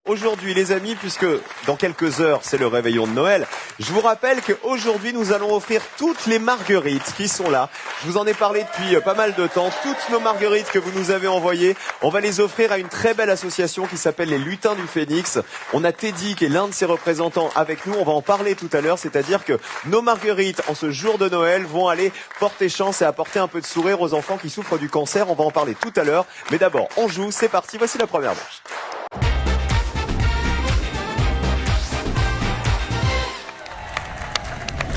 Aujourd'hui les amis, puisque dans quelques heures c'est le réveillon de Noël, je vous rappelle qu'aujourd'hui nous allons offrir toutes les marguerites qui sont là. Je vous en ai parlé depuis pas mal de temps, toutes nos marguerites que vous nous avez envoyées, on va les offrir à une très belle association qui s'appelle les Lutins du Phénix. On a Teddy qui est l'un de ses représentants avec nous, on va en parler tout à l'heure, c'est-à-dire que nos marguerites en ce jour de Noël vont aller porter chance et apporter un peu de sourire aux enfants qui souffrent du cancer, on va en parler tout à l'heure, mais d'abord on joue, c'est parti, voici la première manche.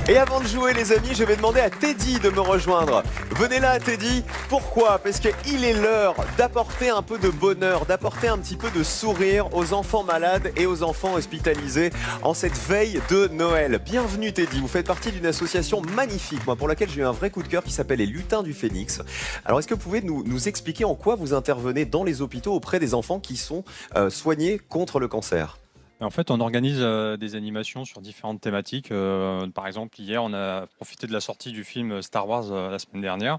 Et avant de jouer les amis, je vais demander à Teddy de me rejoindre. Venez là Teddy, pourquoi? Parce qu'il est l'heure d'apporter un peu de bonheur, d'apporter un petit peu de sourire aux enfants malades et aux enfants hospitalisés en cette veille de Noël. Bienvenue Teddy, vous faites partie d'une association magnifique, pour laquelle j'ai eu un vrai coup de cœur qui s'appelle les Lutins du Phénix. Alors est-ce que vous pouvez nous expliquer en quoi vous intervenez dans les hôpitaux auprès des enfants qui sont soignés contre le cancer? En fait, on organise des animations sur différentes thématiques. Par exemple, hier, on a profité de la sortie du film Star Wars la semaine dernière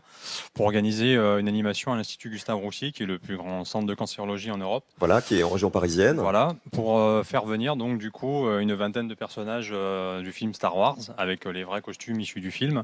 pour organiser une animation à l'Institut Gustave Roussy, qui est le plus grand centre de cancérologie en Europe. Voilà, qui est en région parisienne. Voilà, pour faire venir donc du coup une vingtaine de personnages du film Star Wars avec les vrais costumes issus du film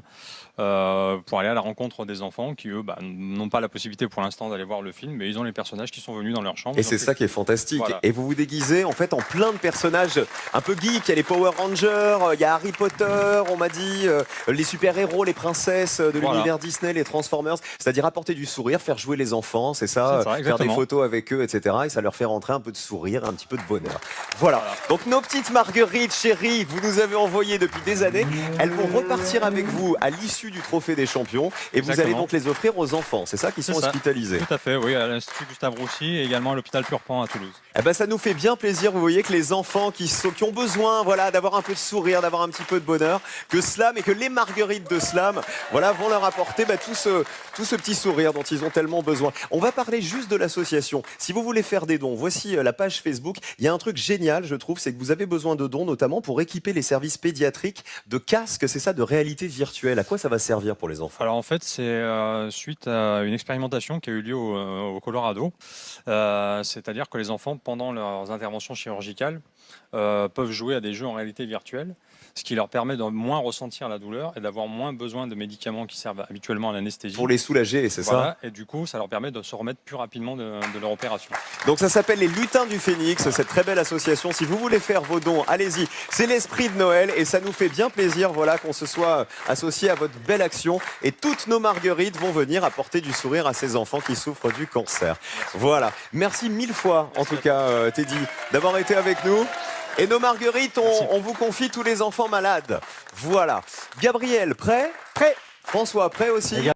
pour aller à la rencontre des enfants qui eux n'ont pas la possibilité pour l'instant d'aller voir le film, mais ils ont les personnages qui sont venus dans leur chambre. Et c'est ça qui est fantastique. Voilà. Et vous vous déguisez en fait en plein de personnages un peu geeks. Il y a les Power Rangers, il y a Harry Potter, on m'a dit, les super-héros, les princesses de l'univers Disney, les Transformers. C'est-à-dire apporter du sourire, faire jouer les enfants, c'est ça, faire des photos avec eux, etc. Et ça leur fait rentrer un peu de sourire, un petit peu de bonheur. Voilà. Donc nos petites marguerites chéries, vous nous avez envoyées depuis des années, elles vont repartir avec vous à l'issue du Trophée des Champions. Et vous allez donc les offrir aux enfants, c'est ça, qui sont hospitalisés? Tout à fait, oui, à l'Institut Gustave Roussy et également à l'hôpital Purpan à Toulouse. Eh ben, ça nous fait bien plaisir, vous voyez, que les enfants qui ont besoin d'avoir un peu de sourire, d'avoir un petit peu de bonheur, que Slam et que les marguerites de Slam vont leur apporter tout ce petit sourire dont ils ont tellement besoin. On va parler juste de l'association. Si vous voulez faire des dons, voici la page Facebook. Il y a un truc génial, je trouve, c'est que vous avez besoin de dons, notamment pour équiper les services pédiatriques de casques, c'est ça, de réalité virtuelle. À quoi ça va servir pour les enfants? Alors en fait, c'est suite à une expérimentation qui a eu lieu au Colorado. C'est-à-dire que les enfants, pendant leurs interventions chirurgicales, peuvent jouer à des jeux en réalité virtuelle, ce qui leur permet de moins ressentir la douleur et d'avoir moins besoin de médicaments qui servent habituellement à l'anesthésie. Pour les soulager, c'est ça? Et du coup, ça leur permet de se remettre plus rapidement de leur opération. Donc ça s'appelle les Lutins du Phénix, cette très belle association. Si vous voulez faire vos dons, allez-y. C'est l'esprit de Noël et ça nous fait bien plaisir qu'on se soit associé à votre belle action. Et toutes nos marguerites vont venir apporter du sourire à ces enfants qui souffrent du cancer. Voilà. Merci mille fois, en tout cas, Teddy, d'avoir été avec nous. Et nos marguerites, on vous confie tous les enfants malades. Voilà. Gabriel, prêt? Prêt. François, prêt aussi?